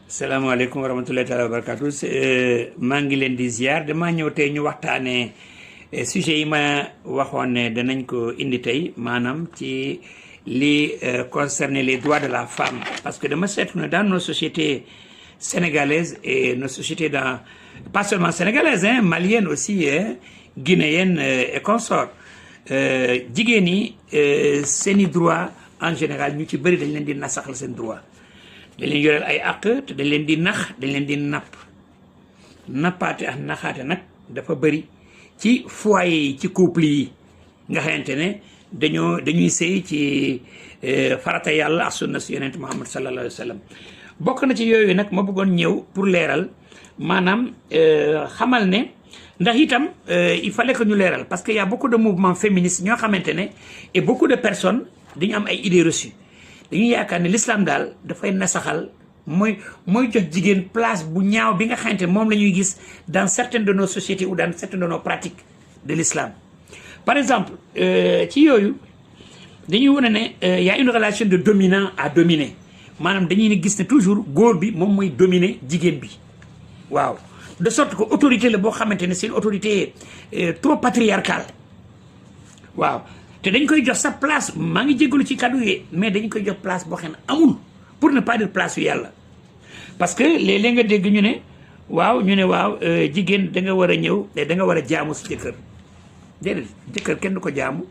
salaamaaleykum wa rahmatullahi taala wa barakatu maa ngi leen di ziar damaa ñëw tey ñu waxtaanee sujet yi ma waxoon ne danañ ko indi tey maanaam ci li concerner les droits de la femme parce que dama seetlu ne dans nos sociétés sénégalaises et nos sociétés dans pas seulement sénégalaises maliennes aussi guinéennes et consorts jigéen ñi seeni droit en général ñu ci bëri dañ leen di nasaxal seen droit dañ leen yoreel ay àq te dañ leen di nax dañ leen di nappaate ak naxaate nag dafa bëri ci foyer yi ci couple yi nga xamante ne dañuy sëy ci farata yàlla ak sunna si yonent Muhammad sallallahu alayhi wa sallam bokk na ci yooyu nag ma bëggoon ñëw pour leeral maanaam xamal ne ndax itam il fallait que ñu leeral parce que y a beaucoup de mouvements féministes ñoo xamante ne et beaucoup de personnes dañu am ay idées reçues dañuy yaakaar ne l'islam daal dafay nasaxal mooy jox jigéen place bu ñaaw bi nga xamante ne moom la ñuy gis dans certaines de nos sociétés ou dans certaines de nos pratiques de l'islam par exemple ci yooyu dañuy wane ne y a une relation de dominant à dominé maanaam dañuy ne gis ne toujours góor bi moom mooy dominer jigéen bi waaw de sorte que autorité la boo xamante ne c'est une autorité trop patriarcale waaw te dañ koy jox sa place maa ngi jégalu ci kàddu yi mais dañ koy jox place boo xam ne amul pour ne pas dire place yu yàlla parce que léeg-léeg nga dégg ñu ne waaw jigéen da nga war a ñëw da nga war a jaamu sa jëkkër déedéet jëkkër kenn du ko jaamu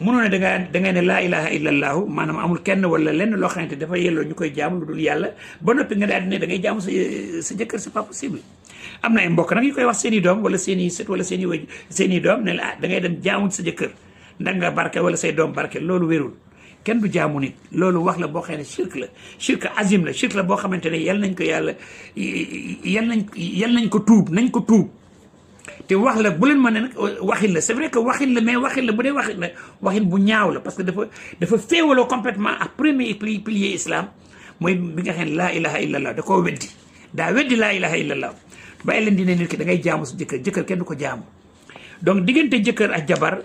mënoo ne da nga ne laa ilaha illallahu maanaam amul kenn wala lenn loo xamante dafa yelloo ñu koy jaamu lu dul yàlla ba noppi nga daal di ne da ngay jaamu sa jëkkër c'est pas possible am na ay mbokk nag yu koy wax seen i doom wala seen i sët wala seen i doom ne la da ngay dem jaamu sa jëkkër ndax nga barke wala say doom barke loolu wérul kenn du jaamu nit loolu wax la boo xam ne shirk azim la shirk la boo xamante ne yal nañ ko yàlla yal nañ ko tuub te wax la bu leen mën ne nag waxin la c'est vrai que waxin la mais waxin la bu dee waxin la waxin bu ñaaw la parce que dafa féewaloo complètement ak premier pilier islam mooy bi nga xam ne laa ilaha illallah da koo weddi laa ilaha illallah bàyyi leen di ne nit ki da ngay jaamu sa jëkkër kenn du ko jaamu donc diggante jëkkër ak jabar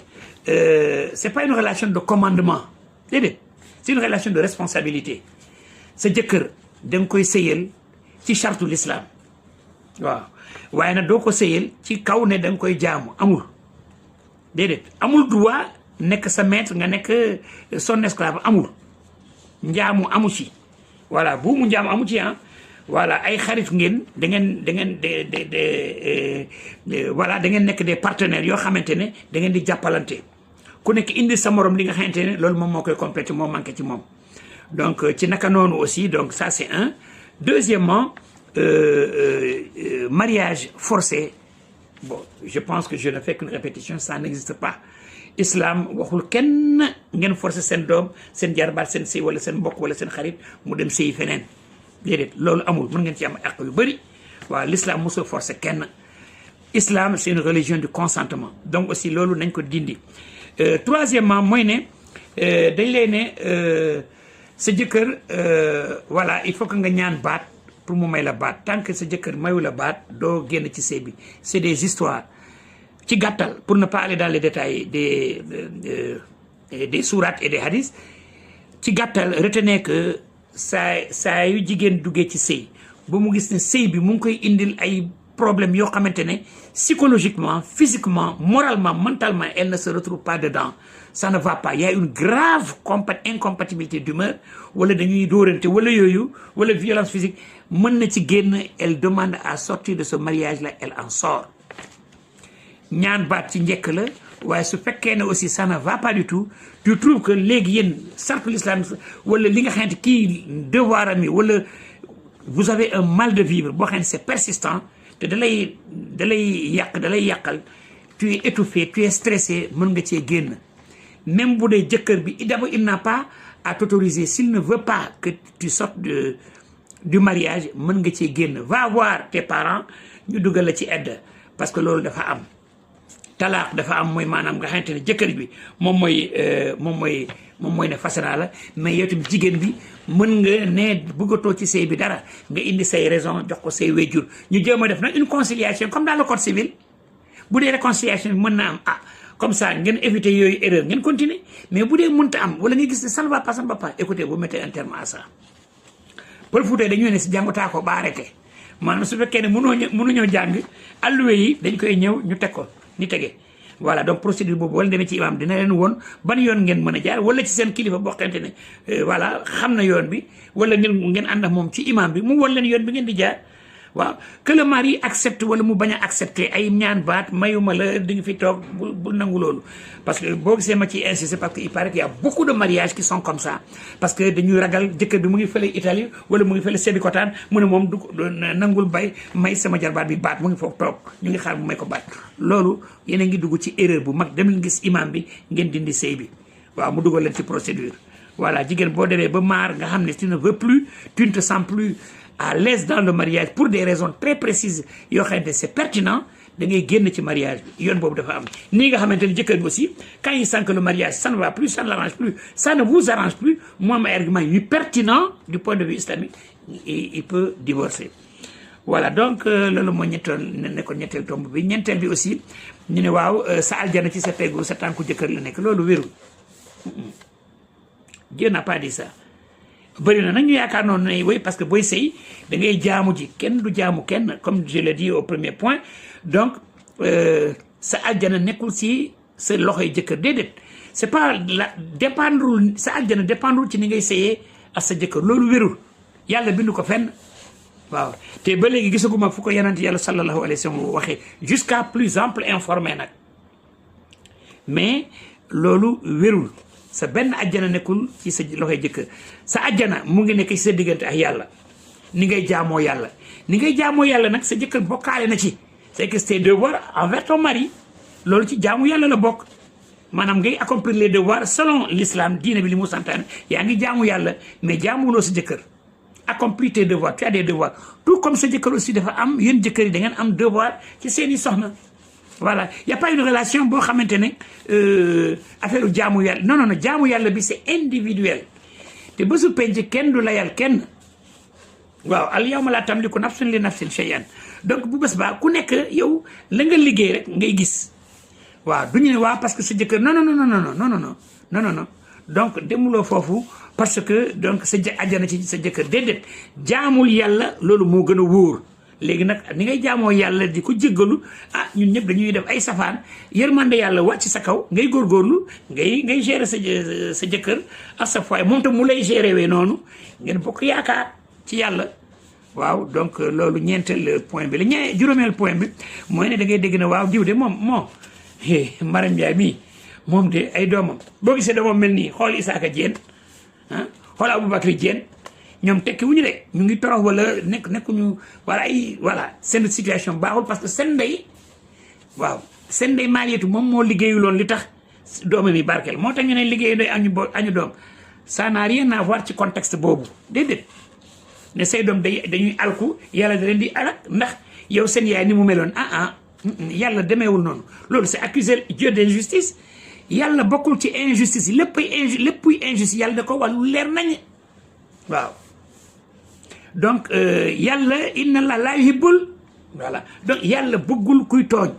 c'est pas une relation de commandement déedéet c'est une relation de responsabilité sa jëkkër da nga koy sëyal ci chartu l'islam waaw waaye nag doo ko sëyal ci kaw ne da nga koy jaamu amul déedéet amul droit nekk sa maître nga nekk son esclave amul njaamu amu ci voilà buumu njaamu amu ci voilà ay xarit ngeen da ngeen voilà da ngeen nekk des partenaires yoo xamante ne da ngeen di jàppalante ku nekk indi sa morom li nga xamante ne loolu moom moo koy complété moo manqué ci moom donc ci naka noonu aussi donc ça c'est un deuxièmement mariage forcé bon je pense que je ne fais qu'une répétition ça n'existe pas islam waxul kenn ngeen forcé seen doom seen jarbaat seen sëy wala seen mbokk wala seen xarit mu dem sëyi feneen déedéet loolu amul mën ngeen ci am àq yu bëri waaw l'islam mosul forcé kenn islam c'est une religion du consentement donc aussi loolu nañ ko dindi troisièmement mooy ne dañ lay ne sa jëkkër voilà il faut que nga ñaan baat pour mu may la baat tant que sa jëkkër mayu la baat doo génn ci sëy bi c'est des histoires ci gàttal pour ne pas aller dans les détails des sourates et des hadiths ci gàttal retenez que saa yu jigéen duggee ci sëy ba mu gis ne sëy bi mu ngi koy indil ay problèmes yoo xamante ne psychologiquement physiquement moralement mentalement elle ne se retrouve pas dedans ça ne va pas il y a une grave incompatibilité d'humeur wala dañuy dóorante wala yooyu wala violence physique mën na ci génn elle demande à sortir de ce mariage là elle en sort ñaan baat ci njëkk la waaye su fekkee ne aussi ça ne va pas du tout tu trouves que léegi yéen cercle l'islam wala li nga xamante kii devoir ami wala vous avez un mal de vivre boo xam ne c'est persistant te dalay yàqal tu es étouffé tu es stressé mën nga cee génn même bu dee jëkkër bi d'abord il n'a pas à t'autoriser s'il ne veut pas que tu sortes du mariage mën nga cee génn va voir tes parents ñu dugal la ci aide parce que loolu dafa am talaax dafa am mooy maanaam nga xamante ne jëkkër bi moom mooy ne fase naa la mais yow tamit jigéen bi mën nga ne bëggatoo ci sëy bi dara nga indi say raison jox ko say wéjur ñu jéem a def nag une conciliation comme dans le code civil bu dee réconciliation bi mën na am comme ça ngeen éviter yooyu erreur ngeen continuer mais bu dee mënta am wala nga gis ne ça ne va pas écoutez vous mettez un terme à ça Pël Fuuta dañu ne si jàngutaa ko ba arrêté maanaam su fekkee ne mënuñoo jàng alluwe yi dañ koy ñëw ñu teg ko ni tege. Voilà donc procédure boobu wala demee ci imam dina leen woon ban yoon ngeen mën a jaar wala ci seen kilifa boo xamante ne voilà xam na yoon bi wala ngeen ànd ak moom ci imam bi mu won leen yoon bi ngeen di jaar. waaw que le mari accepte wala mu bañ a accepter ay ñaan baat mayuma la di nga fi toog bul nangu loolu parce que boo gisee ma ci insister parce que il paraît qu'il y a beaucoup de mariages qui sont comme ça parce que dañuy ragal jëkkër bi mu ngi fële Italie wala mu ngi fële Sébikotane mu ne moom du nangul may sama jarbaat bi baat mu ngi foofu toog ñu ngi xaar mu may ko baat loolu yéen a ngi dugg ci erreur bu mag dem leen gis imam bi ngeen dindi sëy bi waaw mu dugal leen ci procédure voilà jigéen boo demee ba maar nga xam ne tu ne veux plus tu ne te sens plus à l'aise dans le mariage pour des raisons très précises yoo xamante c'est pertinent da ngay génn ci mariage bi yoon boobu dafa am nii nga xamante ni jëkkër bi aussi quand il sent que le mariage ça ne va plus ça ne l'arrange plus ça ne vous arrange plus mu am ay argument yu pertinent du point de vue islamique il peut divorcer. Voilà donc loolu moo nekkoon ñetteel tomb bi ñeenteel bi aussi ñu ne waaw sa aljana ci sa peggu sa tànku jëkkër la nekk loolu wérul Dieu n'a pas dit ça. bëri na nag ñu yaakaar noonu ne oui parce que booy sëy da ngay jaamu ji kenn du jaamu kenn comme je l'ai dit au premier point donc sa aljana nekkul si sa loxoy jëkkër déedéet c'est pas la dépendrul sa aljana dépendrul ci ni ngay sëyee ak sa jëkkër loolu wérul yàlla bindu ko fenn waaw te ba léegi gisaguma fu ko yonent yàlla sallallahu alayhi wa sallam waxee jusqu'à plus ample informé nag mais loolu wérul sa benn ajjana nekkul ci sa loxoy jëkkër sa ajjana mu ngi nekk ci sa diggante ak yàlla ni ngay jaamoo yàlla ni ngay jaamoo yàlla nag sa jëkkër bokkaale na ci c'est que c'est devoir envers ton mari loolu ci jaamu yàlla la bokk maanaam ngay accomplir les devoirs selon l'islam diine bi li mu santaane yaa ngi jaamu yàlla mais jaamuloo sa jëkkër accomplir tes devoirs tu as des devoirs tout comme sa jëkkër aussi dafa am yéen jëkkër yi da ngeen am devoir ci seeni soxna. Voilà y a pas une relation boo xamante ne affaire jaamu yàlla non non jaamu yàlla bi c'est individuel te bésu penc kenn du layal kenn waaw al yawma laa tamliku nafsun li nafsin shay'an donc bu bés baa ku nekk yow la nga liggéey rek ngay gis waaw du ñu ne waaw parce que sa jëkkër non non non non non non non non non non donc demuloo foofu parce que donc sa ajjana ci sa jëkkër déedéet jaamul yàlla loolu moo gën a wóor. léegi nag ni ngay jaamoo yàlla di ko jéggalu ah ñun ñëpp dañuy def ay safaan yërmande yàlla wàcc sa kaw ngay góorgóorlu ngay gérer sa jëkkër ak sa foyer moom tam mu lay gérer wee noonu ngeen bokk yaakaar ci yàlla waaw donc loolu ñeenteel point bi la juróomeel point bi mooy ne da ngay dégg ne waaw diw de moom Maram Ndiaye mii moom de ay doomam boo gisee doomam mel nii xool Isaaka Diène ah xool Aboubacry Diène ñoom tekki wuñu de ñu ngi torox wala nekkuñu wala ay voilà seen situation baaxul parce que seen ndey waaw seen ndey Maaliyetu moom moo liggéeyuloon li tax doomam yi barkeel moo tax ñu ne liggéeyu ndey añu doom ça n'a rien à voir ci contexte boobu déedéet ne say doom dañuy alku yàlla da leen di alak ndax yow seen yaay ni mu meloon yàlla demeewul noonu loolu c'est accuser Dieu d'injustice yàlla bokkul ci injustice yi léppuy injustice yàlla da ko wàllu leer nañ waaw donc yàlla inna la laa yuhibbul voilà donc yàlla bëggul kuy tooñ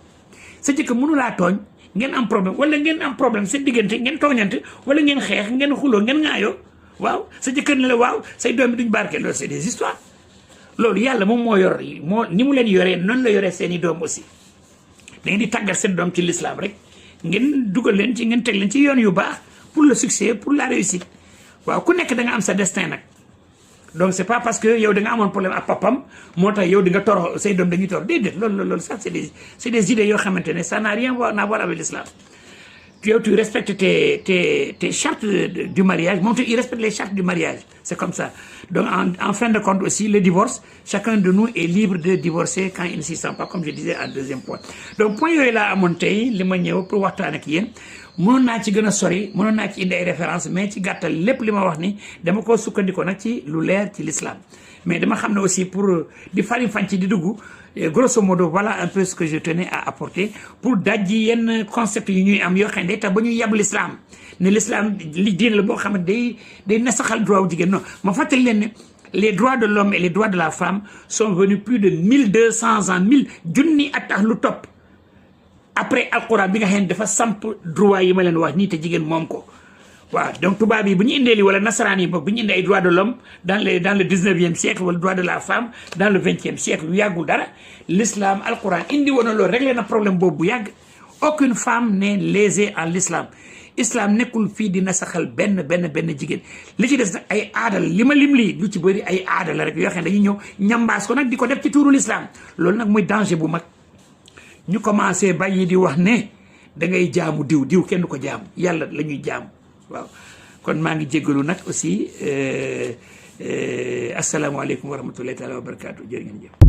sa jëkkër mënulaa tooñ ngeen am problème wala ngeen am problème seen diggante ngeen tooñante wala ngeen xeex ngeen xuloo ngeen ŋaayoo waaw sa jëkkër ne la waaw say doom bi duñ barke loolu c'est des histoires loolu yàlla moom moo yor ni mu leen yoree noonu la yoree seen i doom aussi da ngeen di tàggat seen doom ci l'islam rek ngeen dugal leen ci ngeen teg leen ci yoon yu baax pour le succès pour la réussite waaw ku nekk da nga am sa destin nag donc c'est pas parce que yow da nga amoon problème ak papam moo tax yow di nga torox say doom dañuy torox déedéet loolu ça c'est des idées yoo xamante ne ça n'a rien à voir avec l'islam yow tu respectes tes chartes du mariage moom il respecte les chartes du mariage c'est comme ça donc en fin de compte aussi le divorce chacun de nous est libre de divorcer quand il ne s'y sent pas comme je disais en deuxième point donc point yooyu laa amoon tey li ma ñëw pour waxtaan ak yéen mënoon naa ci gën a sori mënoon naa ci indi ay références mais ci gàttal lépp li ma wax ni dama ko sukkandikoo nag ci lu leer ci l'islam mais dama xam ne aussi pour di farim fànc di dugg grosso modo voilà un peu ce que je tenais à apporter pour dajji yenn concept yi ñuy am yoo xam ne day tax ba ñuy yab l'islam ne l'islam li diine la boo xam ne day nasaxal droit wu jigéen non ma fàttali leen ne les droits de l'homme et les droits de la femme sont venus plus de 1200 ans 1000 junni at tax lu topp après alquran bi nga xam ne dafa samp droit yi ma leen wax nii te jigéen moom ko waaw donc tubaab yi bu ñu indee li wala nasaraan yi boog bu ñu indee ay droits de l'homme dans le 19e siècle wala droit de la femme dans le 20e siècle yu yàggul dara l'islam alquran indi woon na loolu réglé na problème boobu bu yàgg. aucune femme n'est lésée en l'islam islam nekkul fii di nasaxal benn jigéen li ci des nag ay aadal li ma lim lii lu ci bëri ay aada la rek yoo xam ne dañuy ñëw ñambaas ko nag di ko def ci tuuru l'islam loolu nag muy danger bu mag ñu commencé bàyyi di wax ne da ngay jaamu diw kenn du ko jaamu yàlla la ñuy jaamu waaw kon maa ngi jéggalu nag aussi asalaamaaleykum wa rahmatullahi taala wa barakaatu jërë ngeen jëf